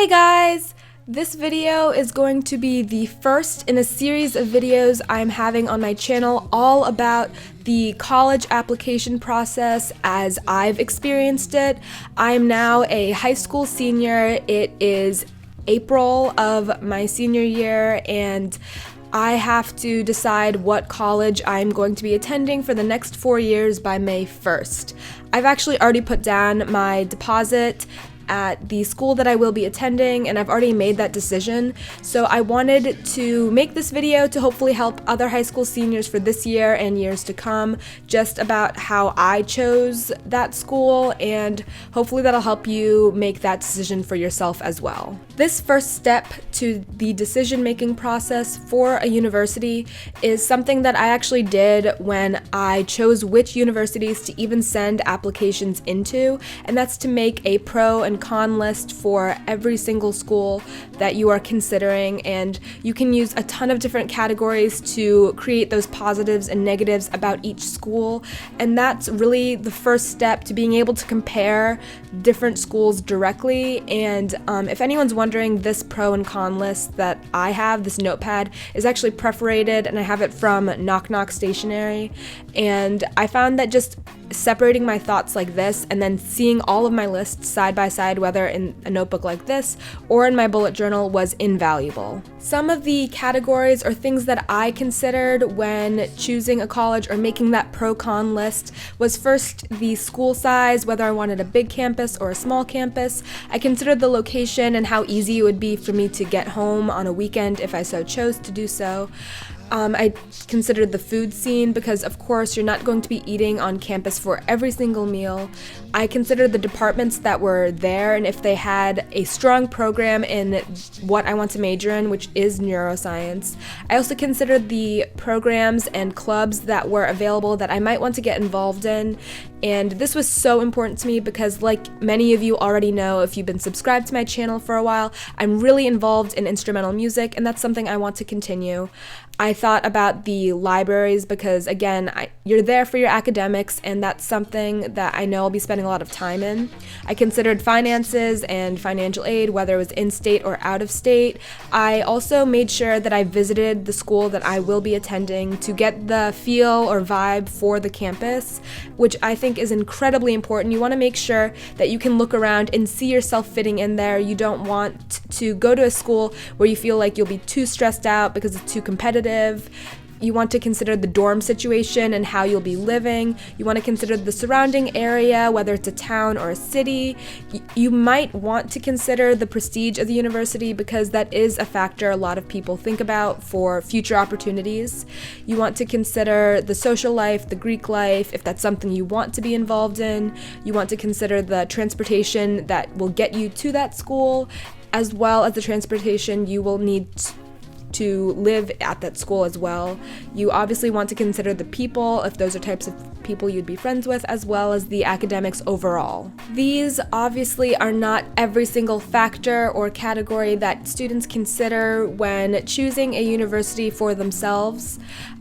Hey guys! This video is going to be the first in a series of videos I'm having on my channel all about the college application process as I've experienced it. I am now a high school senior. It is April of my senior year and I have to decide what college I'm going to be attending for the next 4 years by May 1st. I've actually already put down my deposit at the school that I will be attending, and I've already made that decision. So I wanted to make this video to hopefully help other high school seniors for this year and years to come, just about how I chose that school, and hopefully that'll help you make that decision for yourself as well. This first step to the decision-making process for a university is something that I actually did when I chose which universities to even send applications into, and that's to make a pro and con list for every single school that you are considering, and you can use a ton of different categories to create those positives and negatives about each school, and that's really the first step to being able to compare different schools directly. And if anyone's wondering, this pro and con list that I have, this notepad, is actually perforated, and I have it from Knock Knock Stationery, and I found that just separating my thoughts like this and then seeing all of my lists side by side, whether in a notebook like this or in my bullet journal, was invaluable. Some of the categories or things that I considered when choosing a college or making that pro-con list was first the school size, whether I wanted a big campus or a small campus. I considered the location and how easy it would be for me to get home on a weekend if I so chose to do so. I considered the food scene because, of course, you're not going to be eating on campus for every single meal. I considered the departments that were there and if they had a strong program in what I want to major in, which is neuroscience. I also considered the programs and clubs that were available that I might want to get involved in. And this was so important to me because, like many of you already know if you've been subscribed to my channel for a while, I'm really involved in instrumental music, and that's something I want to continue. I thought about the libraries because, again, you're there for your academics, and that's something that I know I'll be spending a lot of time in. I considered finances and financial aid, whether it was in-state or out-of-state. I also made sure that I visited the school that I will be attending to get the feel or vibe for the campus, which I think is incredibly important. You want to make sure that you can look around and see yourself fitting in there. You don't want to go to a school where you feel like you'll be too stressed out because it's too competitive. You want to consider the dorm situation and how you'll be living. You want to consider the surrounding area, whether it's a town or a city. You might want to consider the prestige of the university because that is a factor a lot of people think about for future opportunities. You want to consider the social life, the Greek life, if that's something you want to be involved in. You want to consider the transportation that will get you to that school, as well as the transportation you will need to live at that school as well. You obviously want to consider the people, if those are types of people you'd be friends with, as well as the academics overall. These obviously are not every single factor or category that students consider when choosing a university for themselves.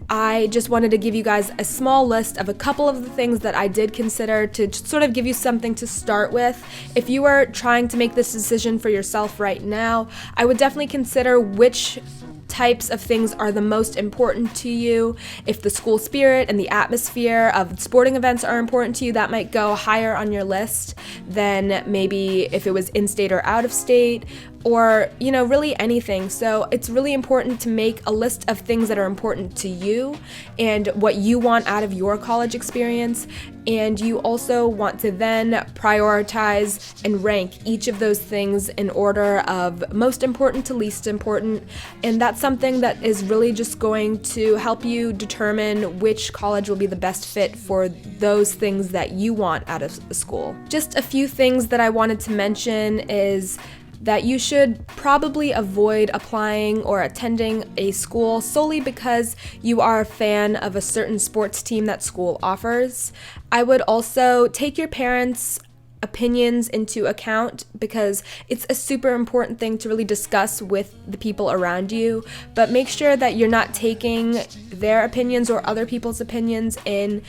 I just wanted to give you guys a small list of a couple of the things that I did consider to sort of give you something to start with. If you are trying to make this decision for yourself right now, I would definitely consider which types of things are the most important to you. If the school spirit and the atmosphere of sporting events are important to you, that might go higher on your list than maybe if it was in-state or out-of-state, or, you know, really anything. So it's really important to make a list of things that are important to you and what you want out of your college experience. And you also want to then prioritize and rank each of those things in order of most important to least important. And that's something that is really just going to help you determine which college will be the best fit for those things that you want out of school. Just a few things that I wanted to mention is that you should probably avoid applying or attending a school solely because you are a fan of a certain sports team that school offers. I would also take your parents' opinions into account because it's a super important thing to really discuss with the people around you, but make sure that you're not taking their opinions or other people's opinions in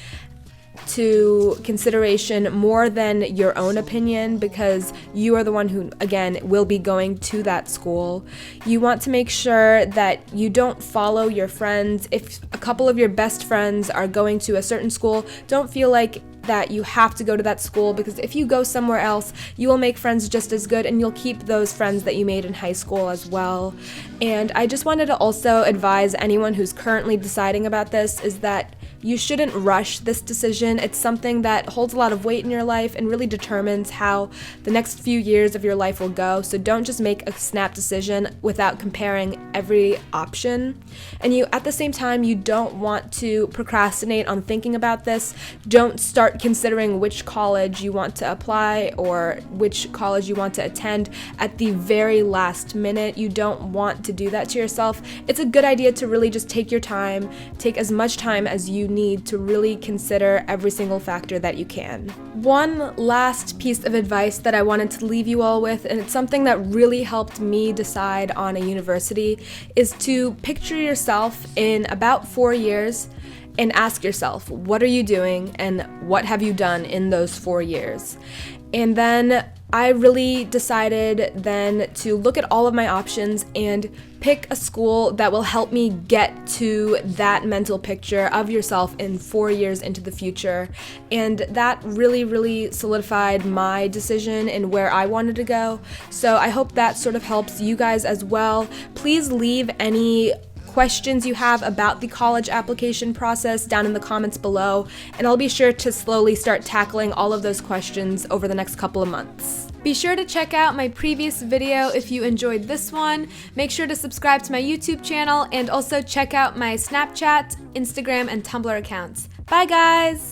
to consideration more than your own opinion, because you are the one who, again, will be going to that school. You want to make sure that you don't follow your friends. If a couple of your best friends are going to a certain school, don't feel like that you have to go to that school, because if you go somewhere else, you will make friends just as good and you'll keep those friends that you made in high school as well. And I just wanted to also advise anyone who's currently deciding about this is that you shouldn't rush this decision. It's something that holds a lot of weight in your life and really determines how the next few years of your life will go. So don't just make a snap decision without comparing every option. And you, at the same time, you don't want to procrastinate on thinking about this. Don't start considering which college you want to apply or which college you want to attend at the very last minute. You don't want to do that to yourself. It's a good idea to really just take your time, take as much time as you need to really consider every single factor that you can. One last piece of advice that I wanted to leave you all with, and it's something that really helped me decide on a university, is to picture yourself in about 4 years and ask yourself, what are you doing and what have you done in those 4 years? And then I really decided then to look at all of my options and pick a school that will help me get to that mental picture of yourself in 4 years into the future. And that really, really solidified my decision and where I wanted to go. So I hope that sort of helps you guys as well. Please leave any questions you have about the college application process down in the comments below, and I'll be sure to slowly start tackling all of those questions over the next couple of months. Be sure to check out my previous video if you enjoyed this one. Make sure to subscribe to my YouTube channel and also check out my Snapchat, Instagram, and Tumblr accounts. Bye guys!